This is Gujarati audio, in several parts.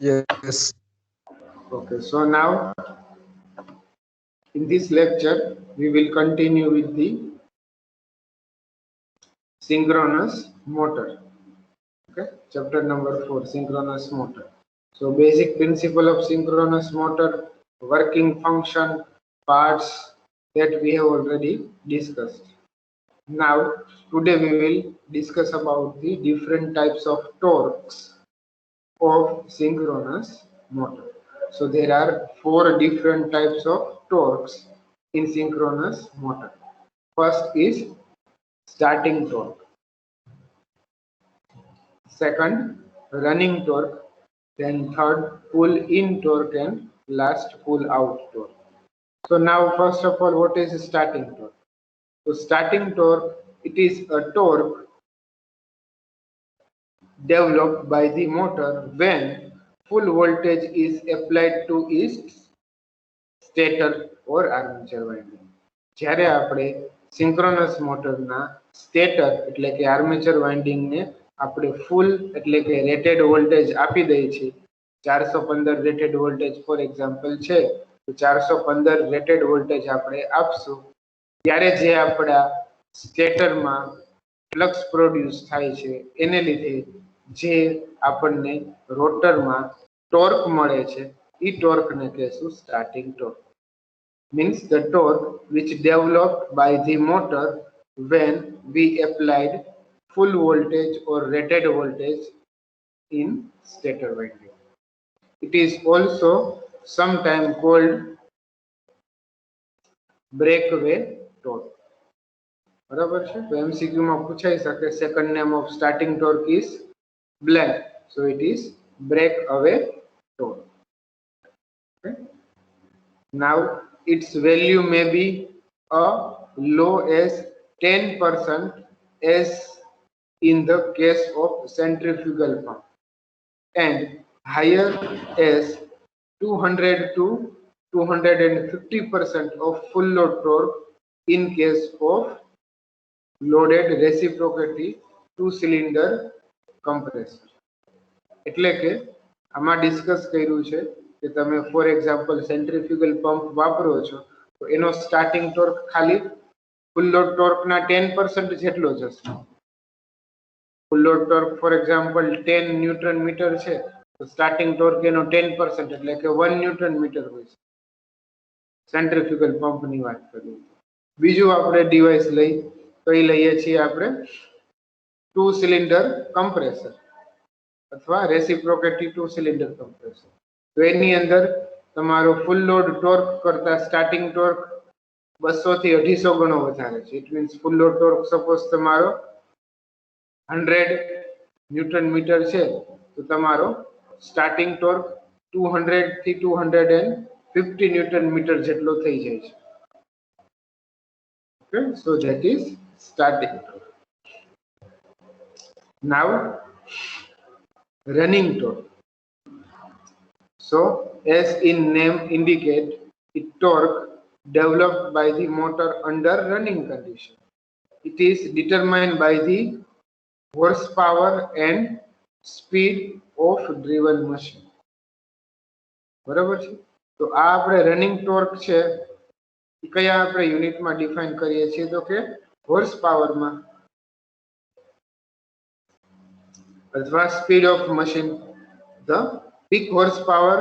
Yes. Okay, so now in this lecture we will continue with the synchronous motor. Okay, chapter number 4, synchronous motor. So basic principle of synchronous motor, working function, parts that we have already discussed. Now today we will discuss about the different types of torques of synchronous motor. So there are four different types of torques in synchronous motor. First is starting torque. Second, running torque. Then third, pull in torque, and last, pull out torque. So now first of all, what is starting torque? So starting torque, it is a torque developed by the motor when full voltage is applied to its stator or armature winding. જ્યારે આપણે સિંક્રોનસ મોટરના સ્ટેટર એટલે કે આર્મેચર વાઇન્ડિંગને આપણે ફૂલ એટલે કે રેટેડ વોલ્ટેજ આપી દઈએ છીએ 415 રેટેડ વોલ્ટેજ ફોર એક્ઝામ્પલ છે તો 415 રેટેડ વોલ્ટેજ આપણે આપશું ત્યારે જે આપણા સ્ટેટરમાં ફ્લક્સ પ્રોડ્યુસ થાય છે એને લીધે જે આપણને રોટરમાં ટોર્ક મળે છે એ ટોર્કને કહેશું starting torque. Means the torque which developed by the motor when we applied full voltage or rated voltage in stator winding. It is also sometimes called breakaway torque. બરાબર છે તો એમસીક્યુ માં પૂછાઈ શકે second name of starting torque is blank, so it is breakaway torque. Okay. Now its value may be a low as 10% as in the case of centrifugal pump and higher as 200 to 250% of full load torque in case of loaded reciprocity two-cylinder compressor. એટલે કે આમાં ડિસ્કસ કર્યું છે કે તમે ફોર એક્ઝામ્પલ સેન્ટ્રીફ્યુગલ પંપ વાપરો છો તો એનો સ્ટાર્ટિંગ ટોર્ક ખાલી ફૂલ લોડ ટોર્કના 10% જેટલો જ હશે. Full load torque for example 10 newton metre છે તો સ્ટાર્ટિંગ ટોર્ક એનો 10% એટલે કે 1 ન્યૂટન મીટર હોય છે. સેન્ટ્રીફ્યુગલ પંપની વાત કરીએ. બીજું આપણે ડિવાઇસ લઈ તો એ લઈએ છીએ આપણે ટુ સિલિન્ડર કમ્પ્રેસર અથવા રેસિપ્રોકેટી ટુ સિલિન્ડર કમ્પ્રેસર. તો એની અંદર તમારો ફૂલ લોડ ટોર્ક કરતા સ્ટાર્ટિંગ ટોર્ક 200 થી 250 ગણો વધારે છે. It means full load torque suppose તમારો 100 ન્યૂટન મીટર છે તો તમારો સ્ટાર્ટિંગ ટોર્ક 200 થી 250 ન્યૂટન મીટર જેટલો થઈ જાય છે. Okay, so that is starting torque. Now running torque. So as in name indicate, it torque developed by the motor under running condition. It is determined by the horsepower and speed of driven machine. બરાબર છે તો આ આપણે રનિંગ ટોર્ક છે એ કયા આપણે યુનિટમાં ડિફાઇન કરીએ છીએ તો કે હોર્સ પાવરમાં અથવા speed of machine. The peak horsepower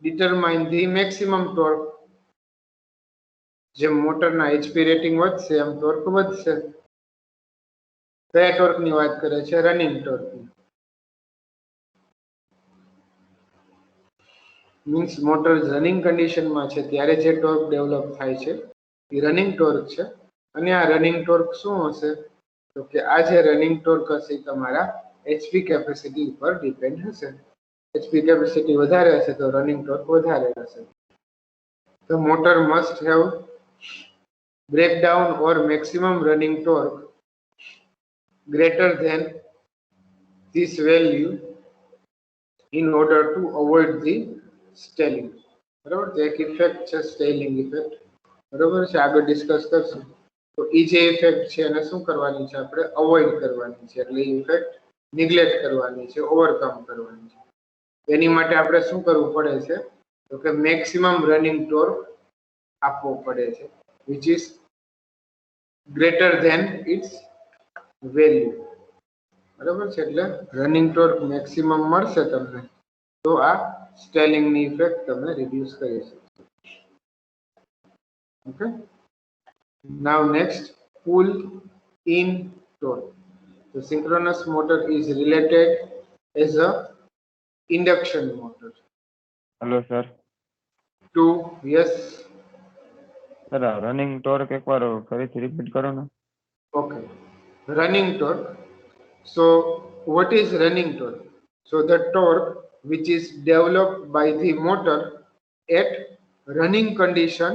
determine the maximum torque. જેમ મોટરના HP રેટિંગ વધશે એમ ટોર્ક વધશે. કયા ટોર્કની વાત કરે છે રનિંગ ટોર્કની. મીન્સ મોટર રનિંગ કન્ડિશનમાં છે ત્યારે જે ટોર્ક ડેવલપ થાય છે એ રનિંગ ટોર્ક છે. અને આ રનિંગ ટોર્ક શું હશે તો કે આ જે રનિંગ ટોર્ક હશે એ તમારા HP કેપેસિટી ઉપર ડિપેન્ડ હશે. HP capacity વધારે હશે તો રનિંગ ટોર્ક વધારે હશે. The motor must have breakdown or maximum running torque greater than this value in order to avoid the stalling. બરાબર છે એક ઇફેક્ટ છે સ્ટેલિંગ ઇફેક્ટ. બરાબર છે આગળ ડિસ્કસ કરશું. તો એ જે ઇફેક્ટ છે એને શું કરવાની છે આપણે અવોઇડ કરવાની છે એટલે ઇફેક્ટ નિગ્લેક્ટ કરવાની છે ઓવરકમ કરવાની છે. એની માટે આપણે શું કરવું પડે છે તો કે મેક્સિમમ રનિંગ ટોર્ક આપવો પડે છે which is greater than its value. બરાબર છે, એટલે રનિંગ ટોર્ક મેક્સિમમ મળશે તમને તો આ સ્ટેલિંગ ની ઇફેક્ટ તમે રિડ્યુસ કરી શકશો. Okay, now next, pull in torque. The synchronous motor is related as a induction motor hello sir. to, yes, sir running torque एक बार फरीથી રિપીટ કરો ને. okay, running torque. So what is running torque? So the torque which is developed by the motor at running condition,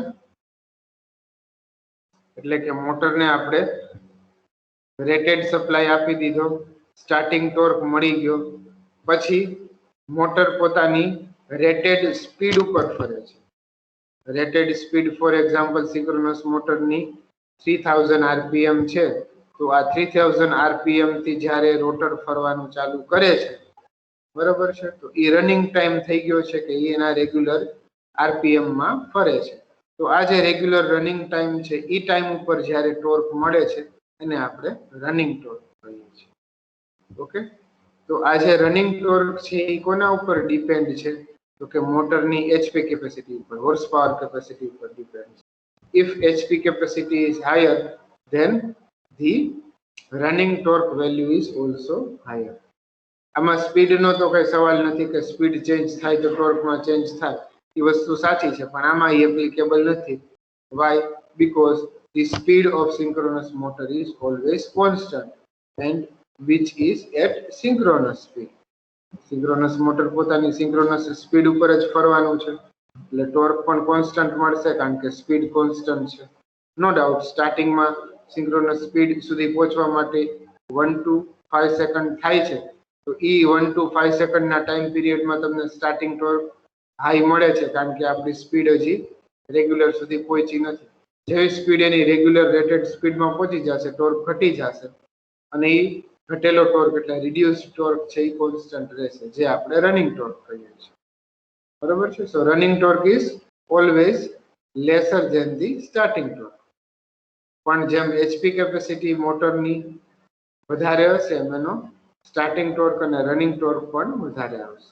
એટલે કે મોટરને આપણે રેટેડ સપ્લાય આપી દીધો, સ્ટાર્ટિંગ ટોર્ક મળી ગયો, પછી મોટર પોતાની રેટેડ સ્પીડ ઉપર ફરે છે. Rated speed for example synchronous મોટરની 3000 આરપીએમ છે, તો આ 3000 આરપીએમ થી જ્યારે રોટર ફરવાનું ચાલુ કરે છે, બરોબર છે, તો એ રનિંગ ટાઈમ થઈ ગયો છે કે એના રેગ્યુલર આરપીએમ માં ફરે છે. તો આ જે રેગ્યુલર રનિંગ ટાઈમ છે એ ટાઈમ ઉપર જ્યારે ટોર્ક મળે છે એને આપણે રનિંગ ટોર્ક કહીએ છીએ. ઓકે, તો આ જે રનિંગ ટોર્ક છે એ કોના ઉપર ડિપેન્ડ છે તો કે મોટરની એચપી કેપેસિટી ઉપર, હોર્સ પાવર કેપેસિટી ઉપર ડિપેન્ડ છે. if hp capacity is higher then the running torque value is also higher. આમાં સ્પીડ નો તો કઈ સવાલ નથી કે સ્પીડ ચેન્જ થાય તો ટોર્ક માં ચેન્જ થાય, એ વસ્તુ સાચી છે, પણ આમાં એપ્લિકેબલ નથી. why? because the speed of synchronous motor is always constant and which is at synchronous speed. Synchronous motor પોતાની સિંક્રોનસ સ્પીડ ઉપર જ ફરવાનું છે, એટલે ટોર્ક પણ કોન્સ્ટન્ટ મળશે કારણ કે સ્પીડ કોન્સ્ટન્ટ છે. નો ડાઉટ સ્ટાર્ટિંગમાં સિંક્રોનસ સ્પીડ સુધી પહોંચવા માટે 1 to 5 સેકન્ડ થાય છે, તો એ 1 to 5 સેકન્ડના ટાઈમ પીરિયડમાં તમને સ્ટાર્ટિંગ ટોર્ક હાઈ મળે છે કારણ કે આપણી સ્પીડ હજી રેગ્યુલર સુધી પહોંચી નથી. જેવી સ્પીડ એની રેગ્યુલર રેટેડ સ્પીડમાં પહોંચી જશે, ટોર્ક ઘટી જશે અને એ ઘટેલો ટોર્ક એટલે રિડ્યુસ ટોર્ક છે એ કોન્સ્ટન્ટ રહેશે, જે આપણે રનિંગ ટોર્ક કહીએ છીએ. બરોબર છે, so running torque is always lesser than the starting torque. પણ જેમ એચપી કેપેસિટી મોટરની વધારે હશે એમ એનો સ્ટાર્ટિંગ ટોર્ક અને રનિંગ ટોર્ક પણ વધારે આવશે.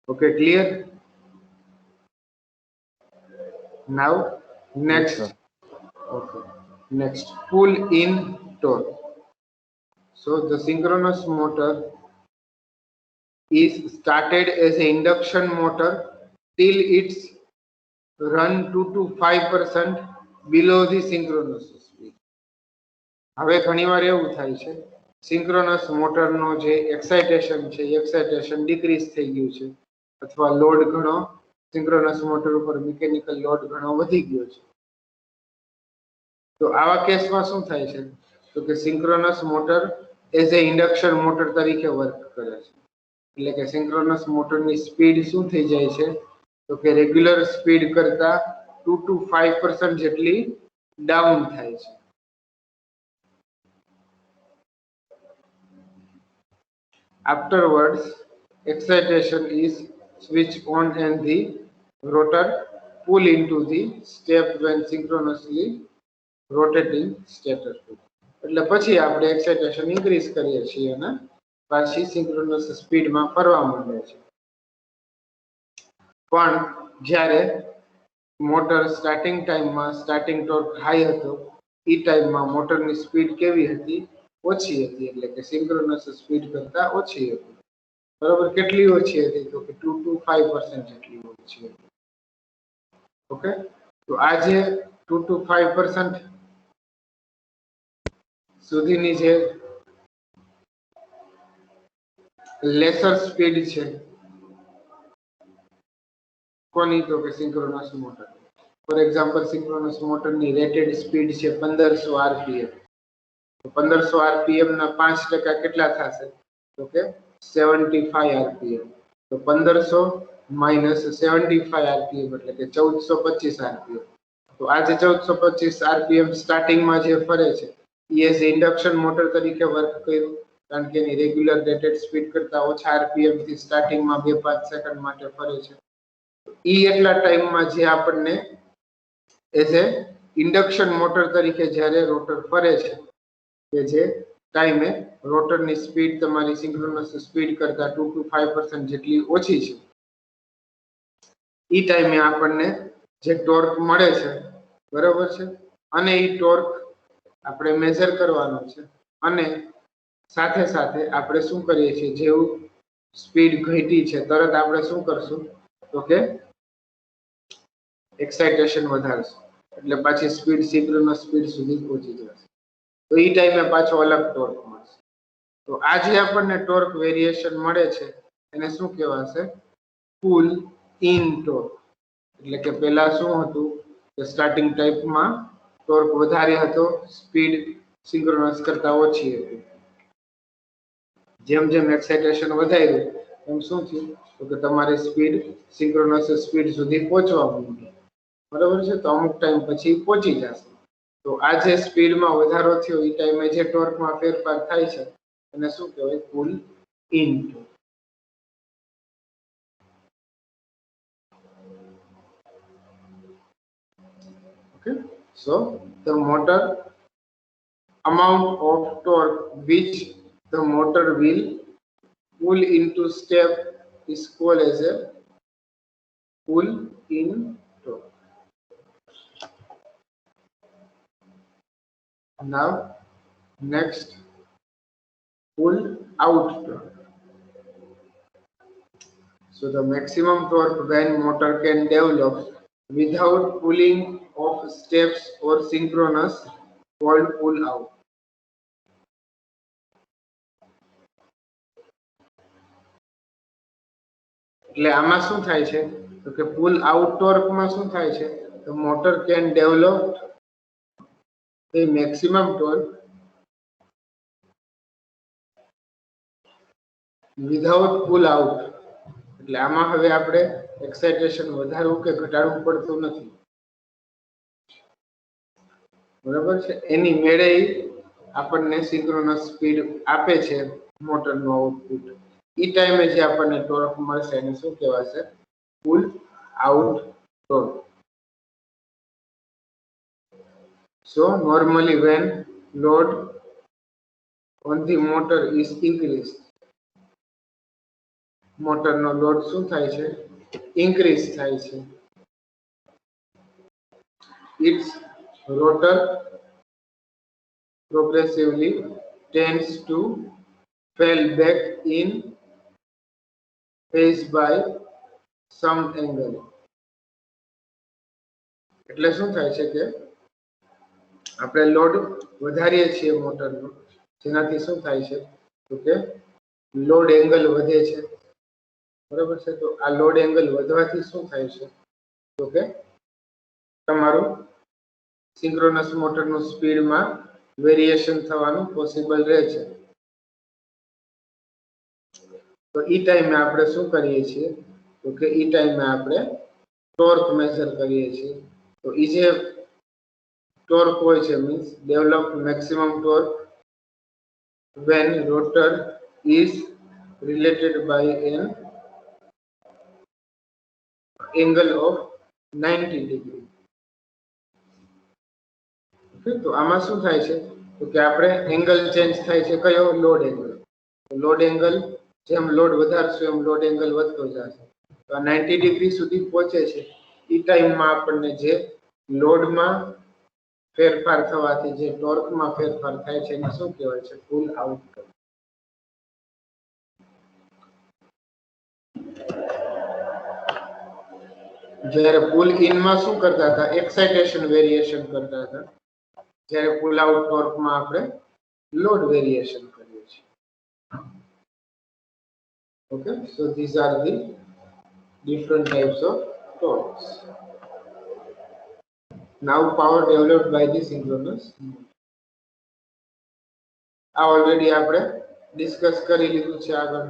Okay, clear? Now next. Okay, next, pull in torque. So the synchronous motor is started as an induction motor till its run 2 to 5% below the synchronous speed. હવે ઘણીવાર એવું થાય છે સિંક્રોનસ મોટરનો જે એક્સાઇટેશન છે એક્સાઇટેશન ડિક્રીઝ થઈ ગયું છે અથવા લોડ ઘણો સિંક્રોનસ મોટર ઉપર મિકેનિકલ લોડ ઘણો વધી ગયો છે. તો આવા કેસમાં શું થાય છે તો કે synchronous motor as a induction motor તરીકે વર્ક કરે છે, એટલે કે સિંક્રોનસ મોટરની સ્પીડ શું થઈ જાય છે તો કે રેગ્યુલર સ્પીડ કરતા 2 to 5% જેટલી ડાઉન થાય છે. Afterwards, excitation is switched on and the rotor pull into the step when synchronously rotating stator. એટલે પછી આપણે એક્સાઇટેશન ઇન્ક્રીઝ કરીએ છીએ અને પાછી સિંક્રોનસ સ્પીડમાં ફરવા માંડે છે. પણ જ્યારે મોટર સ્ટાર્ટિંગ ટાઈમમાં સ્ટાર્ટિંગ ટોર્ક હાઈ હતો એ ટાઈમમાં મોટરની સ્પીડ કેવી હતી? ઓછી હતી, એટલે કે સિંક્રોનસ સ્પીડ કરતા ઓછી હતી. બરોબર, કેટલી ઓછી હતી તો કે 2 to 5% જેટલી ઓછી હતી. ઓકે, તો આ જે 2 to 5% સુધીની જે લેસર સ્પીડ છે કોની તો કે synchronous motor. For example synchronous મોટરની રેટેડ સ્પીડ છે 1500 આરપીએમ. તો 1500 આરપીએમ ના 5% કેટલા થશે તો કે 75 આરપીએમ. તો 1500 માઇનસ 75 આરપીએમ એટલે કે 1425 આરપીએમ. તો આ જે 1425 આરપીએમ સ્ટાર્ટિંગમાં જે ફરે છે એ એઝ ઇન્ડક્શન મોટર તરીકે વર્ક કર્યું, કારણ કે એની રેગ્યુલર રેટેડ સ્પીડ કરતા ઓછા આરપીએમ થી સ્ટાર્ટિંગમાં 2-5 સેકન્ડ માટે ફરે છે. ઈ એટલા ટાઈમમાં જે આપણને એઝ એ ઇન્ડક્શન મોટર તરીકે જ્યારે રોટર ફરે છે કે જે ટાઈમે રોટરની સ્પીડ તમારી સિંક્રોનસ સ્પીડ કરતા 2 to 5% જેટલી ઓછી છે, ઈ ટાઈમે આપણને જે ટોર્ક મળે છે, બરાબર છે, અને ઈ ટોર્ક આપણે મેઝર કરવાનો છે. અને સાથે સાથે આપણે શું કરીએ છીએ, જેવું સ્પીડ ઘટી છે તરત આપણે શું કરશું તો કે એક્સાઇટેશન વધારશું, એટલે પાછી સ્પીડ સિંક્રોનસ સ્પીડ સુધી પહોંચી જશે. તો ઈ ટાઈમે પાછો અલગ ટોર્ક મળશે. તો આ જે આપણને ટોર્ક વેરિએશન મળે છે એને શું કહેવાશે? પુલ ઇન ટોર્ક. એટલે કે પહેલા શું હતું કે સ્ટાર્ટિંગ ટાઈપમાં ટોર્ક વધારે હતો, સ્પીડ સિંક્રોનસ કરતા ઓછી હતી. જેમ જેમ એક્સાઇટેશન વધાર્યું એમ શું થયું તો કે તમારી સ્પીડ સિંક્રોનસ સ્પીડ સુધી પહોંચવા માંડી, બરાબર છે. તો અમુક ટાઈમ પછી પહોંચી જશે. તો આ જે સ્પીડમાં વધારો થયો એ ટાઈમે જે ટોર્કમાં ફેરફાર થાય છે એને શું કહેવાય? Pull in torque. Okay, so the motor amount of torque which the motor will pull into step is called as a pull in torque. Now next, pull out torque. So the maximum torque when motor can develop without pulling of steps or synchronous called pull out. એટલે આમાં શું થાય છે તો કે પુલ આઉટ ટોર્કમાં શું થાય છે તો motor can develop a maximum torque without pull out. એટલે આમાં હવે આપણે એક્સાઇટેશન વધારવું કે ઘટાડવું પડતું નથી, બરાબર છે. એની મેળે આપણને સિંક્રોનસ સ્પીડ આપે છે મોટરનું આઉટપુટ. ઈ ટાઈમે જે આપણને ટોર્ક મળશે એને શું કહેવાશે? Pull out torque. So normally when load on the motor is increased, મોટરનો લોડ શું થાય છે? ઇન્ક્રીઝ થાય છે. Its rotor progressively tends to fall back in phase by some angle. એટલે શું થાય છે કે આપણે લોડ વધારીએ છીએ મોટરનો, જેનાથી શું થાય છે તો કે લોડ એંગલ વધે છે, બરાબર છે. તો આ લોડ એંગલ વધવાથી શું થાય છે તો કે તમારું સિંક્રોનસ મોટરનું સ્પીડમાં વેરિએશન થવાનું પોસિબલ રહે છે. તો ઈ ટાઈમે આપણે શું કરીએ છીએ તો કે ઈ ટાઈમે આપણે ટોર્ક મેઝર કરીએ છીએ. તો ઈ જે ટોર્ક હોય છે means develop maximum torque when rotor is related by an angle of 90 degree. Okay, તો આમાં શું થાય છે તો કે આપણે એંગલ ચેન્જ થાય છે, કયો? Load angle. લોડ એંગલ જેમ લોડ વધારશું એમ લોડ એંગલ વધતો જશે. તો આ 90 ડિગ્રી સુધી પહોંચે છે. ઈ ટાઈમમાં આપણને જે લોડમાં ફેરફાર થવાથી જે ટોર્કમાં ફેરફાર થાય છે એને શું કહેવાય છે? Pull out torque. જ્યારે પુલ ઇનમાં શું કરતા હતા? એક્સાઇટેશન વેરિએશન કરતા હતા. જ્યારે પુલ આઉટ ટોર્કમાં આપણે લોડ વેરિએશન કરીએ છીએ. Okay, so these are the different types of torques. Now power developed by the synchronous motor. આ ઓલરેડી આપણે ડિસ્કસ કરી લીધું છે આગળ,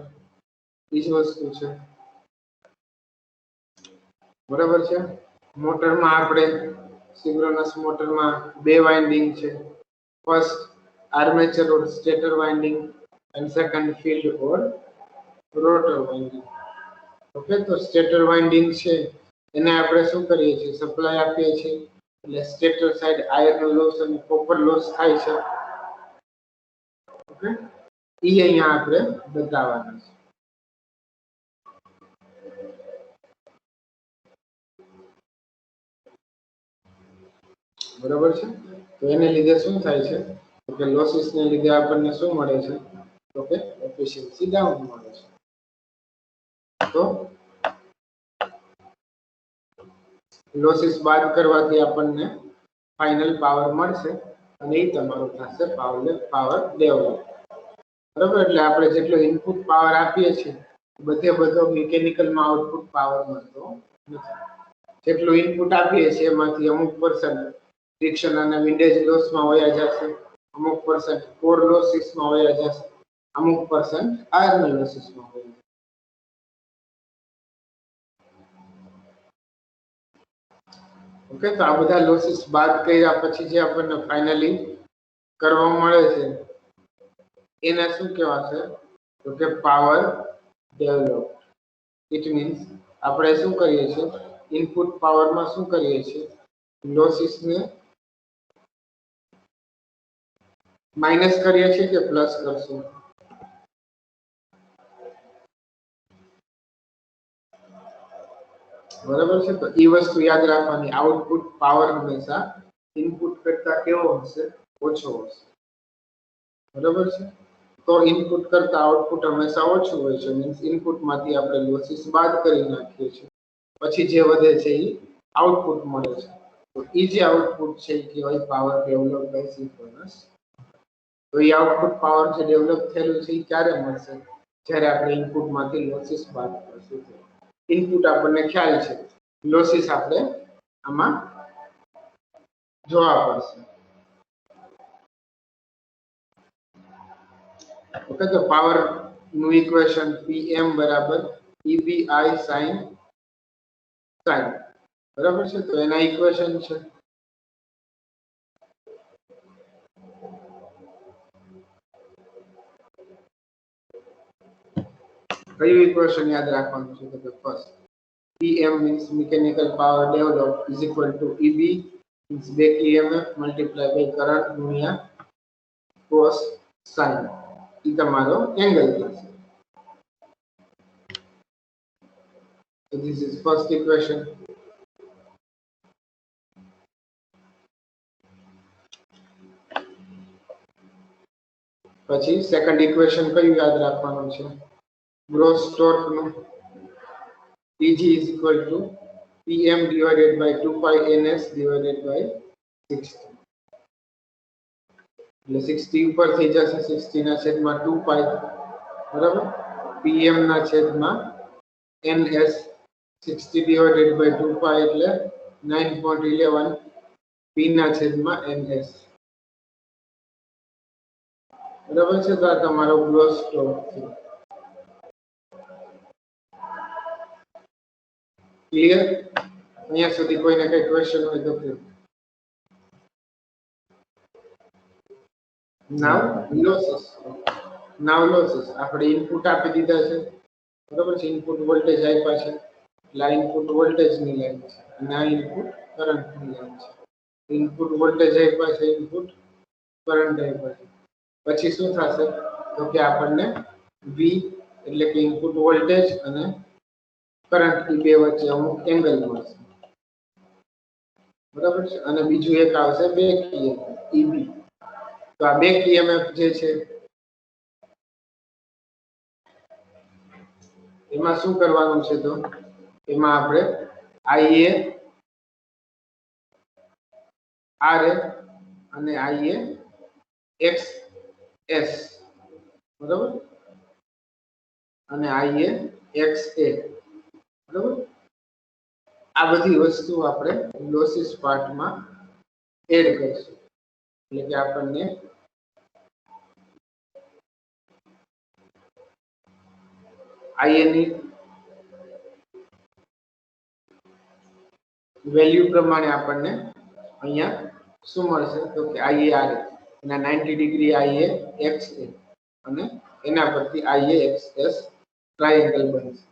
એ જ વસ્તુ છે, બરાબર છે. મોટરમાં આપણે સિંક્રોનસ મોટરમાં બે વાઇન્ડિંગ છે. First armature or stator winding, and second field or rotor winding. Okay, તો સ્ટેટર વાઇન્ડિંગ છે એને આપણે શું કરીએ છીએ, સપ્લાય આપીએ છીએ, એટલે સ્ટેટર સાઈડ આયર્ન લોસ અને કોપર લોસ થાય છે. ઓકે, એ અહીંયા આપણે બતાવવાના છે. બરાબર છે. તો એને લીધે શું થાય છે, તો કે લોસીસ ને લીધે આપણને શું મળે છે, તો કે એફિશિયન્સી ડાઉન મળે છે. તો લોસીસ બાદ કરવાથી આપણને ફાઇનલ પાવર મળશે અને એ તમારો થશે પાવર ડેવલપ. બરાબર, એટલે આપણે જેટલો ઇનપુટ પાવર આપીએ છીએ બધો મિકેનિકલમાં આઉટપુટ પાવર મળતો નથી. જેટલું ઇનપુટ આપીએ છીએ એમાંથી અમુક પર્સન્ટ ફ્રિક્શન અને વિન્ડેજ લોસમાં વયા જશે, અમુક પર્સન્ટ કોર લોસીસમાં વયા જશે, અમુક પર્સન્ટ આયર્ન લોસીસમાં વયા જશે. ઓકે, તો આ બધા લોસીસ બાદ કર્યા પછી જે આપણને ફાઇનલી કરવા મળે છે એને શું કહેવાશે, તો કે પાવર ડેવલપ. ઇટ મીન્સ આપણે શું કરીએ છીએ, ઇનપુટ પાવરમાં શું કરીએ છીએ, લોસીસને માઇનસ કરીએ છીએ કે પ્લસ કરશું? બરાબર છે. તો એ વસ્તુ યાદ રાખવાની, આઉટપુટ પાવર હંમેશા ઇનપુટ કરતા કેવો હશે, ઓછો હશે. બરાબર છે. તો ઇનપુટ કરતા આઉટપુટ હંમેશા ઓછું હોય છે, મીન્સ ઇનપુટમાંથી આપણે લોસીસ બાદ કરી નાખીએ છીએ, પછી જે વધે છે એ આઉટપુટ મળે છે. તો એ જે આઉટપુટ છે એ કહેવાય પાવર ડેવલપ બાય સિન્ક્રોનસ. તો એ આઉટપુટ પાવર જે ડેવલપ થયેલું છે એ ક્યારે મળશે, જ્યારે આપણે ઇનપુટમાંથી લોસીસ બાદ કરશું. ઇનપુટ આપણને ખ્યાલ છે, લોસીસ આપણે આમાં જોવા પડશે. ઓકે, તો પાવર નું ઇક્વેશન Pm બરાબર EBI sin sin. બરાબર છે. તો એના ઇક્વેશન છે કયું ઇક્વેશન યાદ રાખવાનું છે, તો first Pm means mechanical power developed is equal to EB means back EMF multiply by current ગુણ્યા cos sin. એ તમારો એંગલ થશે. So this is first equation. પછી સેકન્ડ ઇક્વેશન કયું યાદ રાખવાનું છે, ગ્રોસ ટોર્ક નું. PG is equal to PM divided by 2 pi NS divided by 60. એટલે 60 ઉપર થઈ જશે, 60 ના છેદમાં 2 pi, બરાબર. PM ના છેદમાં NS, 60 divided by 2 pi એટલે 9.11, P ના છેદમાં NS. બરાબર છે. તો આ તમારો ગ્રોસ ટોર્ક છે. ક્લિયર? અહીંયા સુધી કોઈને કઈ ક્વેશ્ચન હોય તો કે. નાવ લોસીસ આપણે ઇનપુટ આપી દીધા છે, બરાબર છે. ઇનપુટ વોલ્ટેજ આપ્યા છે, એટલે આ ઇનપુટ વોલ્ટેજ ની લાઈન છે અને આ ઇનપુટ કરંટ ની લાઈન છે. ઇનપુટ વોલ્ટેજ આપ્યા છે, ઇનપુટ કરંટ આપ્યા છે. પછી શું થશે, તો કે આપણને V એટલે કે ઇનપુટ વોલ્ટેજ અને કરંટ ની બે વચ્ચે અમુક એંગલ મળશે. બરાબર છે. અને બીજું એક આવશે બેક EMF EB. તો આ બેક EMF જે છે એમાં શું કરવાનું છે, તો એમાં આપણે IA RA અને IA XS, બરાબર, અને IA XA, બરાબર. આ બધી વસ્તુ આપણે લોસીસ પાર્ટમાં એડ કરીશું, એટલે કે આપણને IA ની વેલ્યુ પ્રમાણે આપણને અહીંયા શું મળશે, તો કે IA RA એના 90 ડિગ્રી IA XA અને એના પરથી IAXS ટ્રાયેંગલ બનશે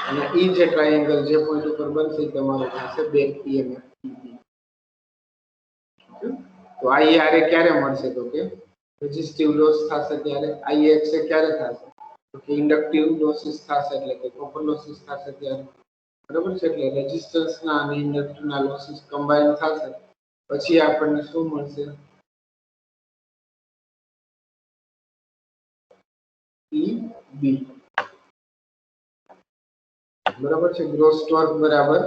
અને ઈ જે ટ્રાયેંગલ જે પોઈન્ટ ઉપર બનશે એ તમારું થશે બેક EMF તો IARA ક્યારે મળશે તો કે રેઝિસ્ટિવ લોસ થશે ત્યારે IAXA ક્યારે થશે તો કે ઇન્ડક્ટિવ લોસીસ થશે એટલે કે કોપર લોસીસ થશે ત્યારે બરાબર છે એટલે રેઝિસ્ટન્સ ના અને ઇન્ડક્ટર ના લોસીસ કમ્બાઈન થશે પછી આપણને શું મળશે EB બરાબર છે ગ્રોસ ટોર્ક બરાબર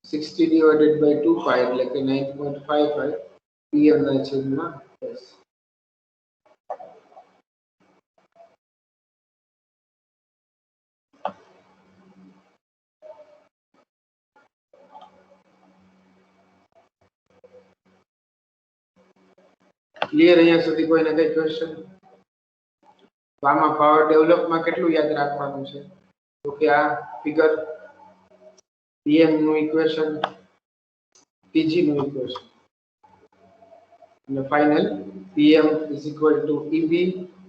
60 divided by 2 pi એટલે કે 9.55 pm ના છેદમાં s ક્લિયર અહીંયા સુધી કોઈને કઈ ક્વેશ્ચન આમાં પાવર ડેવલપમાં કેટલું યાદ રાખવાનું છે તો કે આ ફિગર pm નું ઇક્વેશન pg નું ઇક્વેશન અને final pm is equal to eb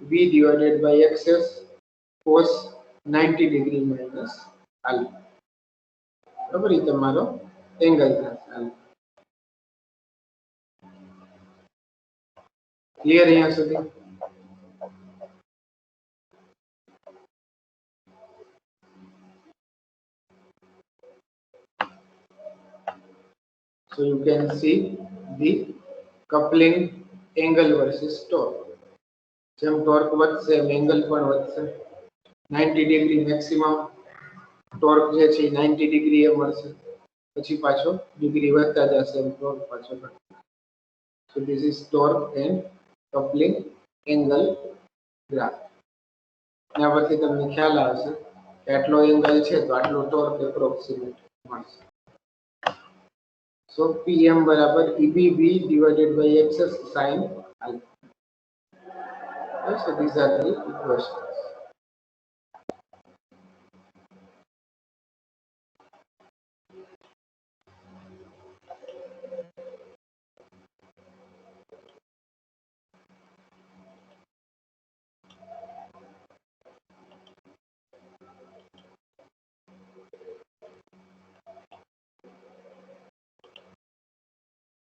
v divided by xs cos 90 degree minus alpha બરાબર એ તમારો એંગલ થશે ક્લિયર અહીંયા સુધી so you can see the coupling angle versus torque જેમ ટોર્ક વધશે એમ એંગલ પણ વધશે 90 ડિગ્રી મેક્સિમમ ટોર્ક જે છે 90 ડિગ્રી એ મળશે પછી પાછો ડિગ્રી વધતા જશે એમ ટોર્ક પાછો ઘટશે so this is torque and coupling angle graph એના પરથી તમને ખ્યાલ આવશે કે આટલો એંગલ છે તો આટલો ટોર્ક એપ્રોક્સિમેટ મળશે so pm બરાબર ebv divided by xs sin alpha so these are the equations